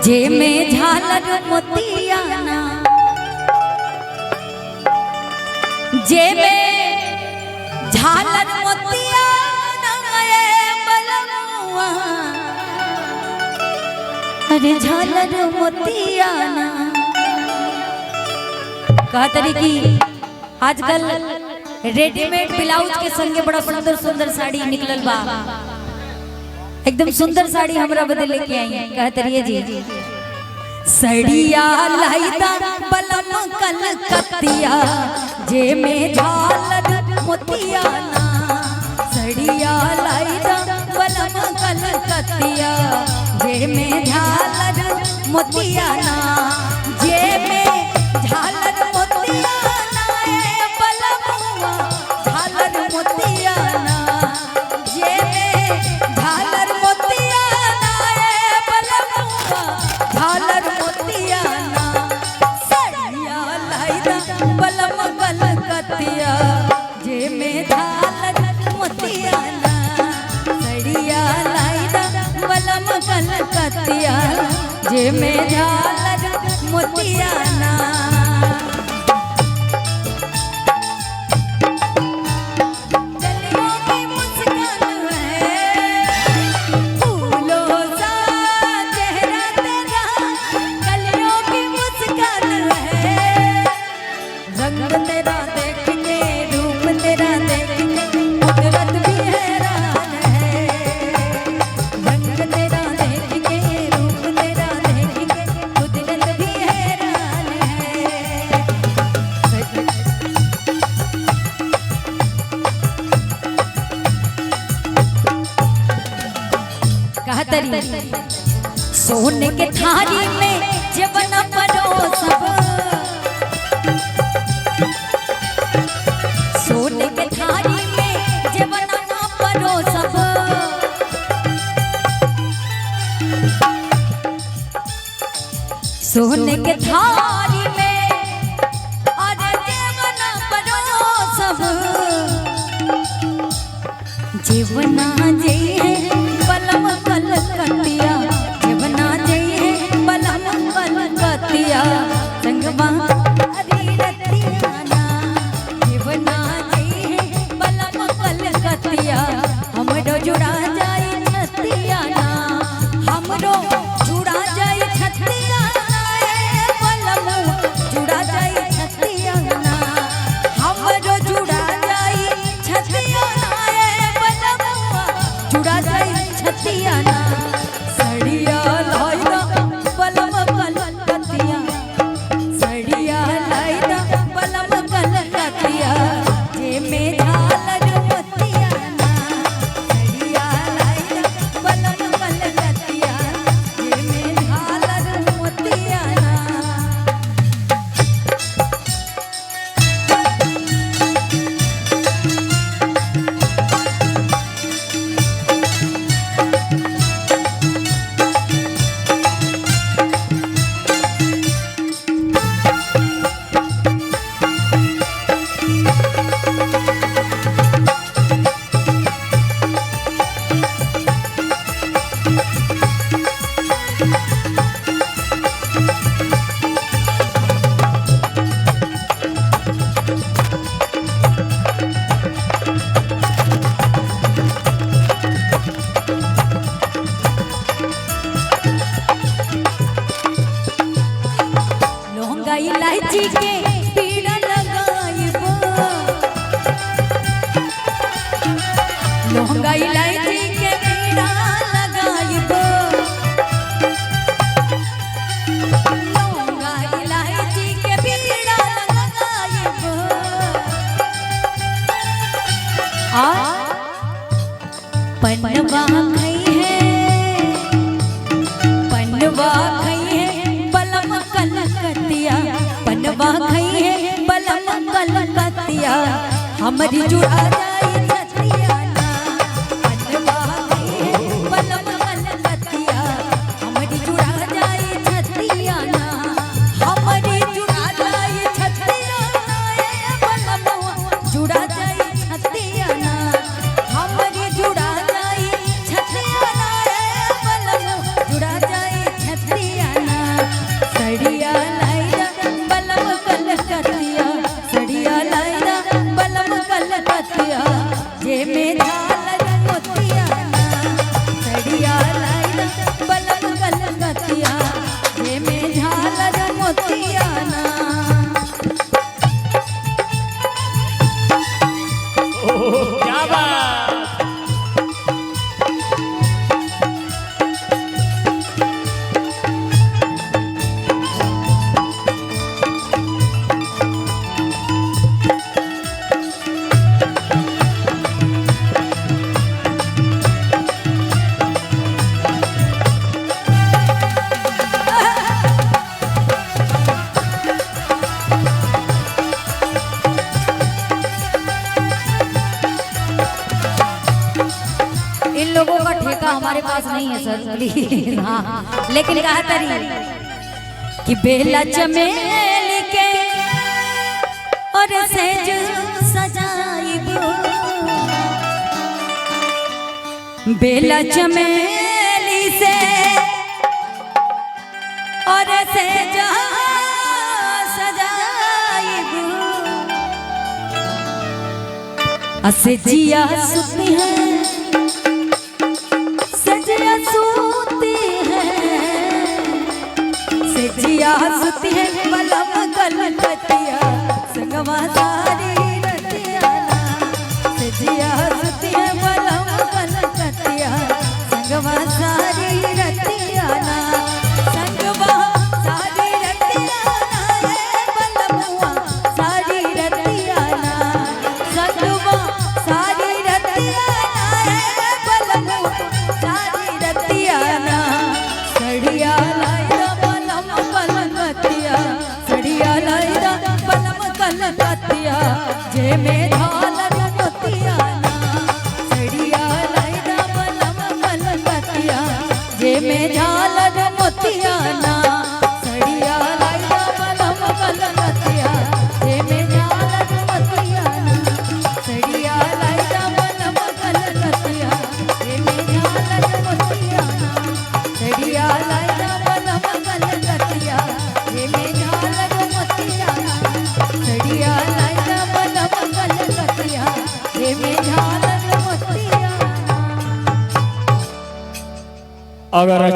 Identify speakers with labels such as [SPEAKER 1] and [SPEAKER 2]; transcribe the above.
[SPEAKER 1] जे में झालर मोतियाना जे में झालर मोतियाना बलमुआ अरे झालर मोतियाना कहा तरी की आजकल रेडीमेड ब्लाउज के संगे बड़ा सुंदर सुंदर साड़ी निकलल बा। एकदम सुंदर साड़ी हमरा बदल लेके आई कहते रहिए जी सड़िया लाइदा बलम कलकतिया जे में झालर मोतियाना सड़िया लाइदा बलम कलकतिया जे में झालर मोतियाना जे में झालर मोतियाना बलमुआ झालर मोतियाना जे में झालर मोतियाना बलमुआ झालर मोतियाना सड़िया लाइदा बलम कलकतिया जे में झालर मोतियाना सड़िया लाइदा बलम कलकतिया जे में झालर मोतियाना सोने के थारी में जवन परोसब सोने के थारी में जवन परोसब सोने के थारी में अरे जवन परोसब जीवना जइए बलम कलकतिया संगवा हरी रतियाना जीवना जी बलम कलकतिया हमरो जुड़ा जाई छतियाना हमरो जुड़ा जाई छतियाना बलम जुड़ा जाई छतियाना हमरो जुड़ा जाई छतियाना बलम जुड़ा जाई छतियाना सड़िया लाइदा बलम कलकतिया सड़िया लाइदा बलम कलकतिया जे में झालर मोतियाना सड़िया लाइदा बलम कलकतिया जे में झालर मोतियाना इलायची के पीड़ा लगाइबो लौंगा इलायची के पीड़ा लगाइबो लौंगा इलायची के पीड़ा लगाइबो आ पनवा खई है पनवा खई है बलम कलकतिया पनवा खई है बलम कलकतिया हमारी जुड़ा जाई छतियाना पनवा खई है बलम कलकतिया हमारी जुड़ा जाई छतियाना हमारी जुड़ा जाई छतियाना बलम जुड़ा जाई छतियाना हमारी जुड़ा जाई छतियाना बलम जुड़ा जाई छतियाना पास नहीं है सर प्लीज। हाँ लेकिन कहा तरी कि बेला चमेली के और सेज सजाइबो, बेला चमेली से और सेज सजाइबो, जिया सुती है सजिया सूती है, सजिया सूती है बलम कलकतिया संगवा सारी रतिया, सजिया सूती है बलम कलकतिया संगवा सारी रतिया, संगवा सारी रतिया बलमुआ सारी रतिया, संगवा सारी रतिया बलमुआ सारी रतिया, सड़िया लाइदा बलम कलकतिया, सड़िया लाइदा बलम कलकतिया जे में झालर मोतिया, सड़िया लाइदा बलम कलकतिया जे में झालर मोतिया, सड़िया लाइदा बलम कलकतिया जे में झालर मोतिया, सड़िया लाइदा बलम कलकतिया जे में झालर मोतिया, सड़िया लाइदा बलम कलकतिया जे में झालर मोतिया, सड़िया लाइदा बलम कलकतिया जे में झालर मोतिया।
[SPEAKER 2] अगर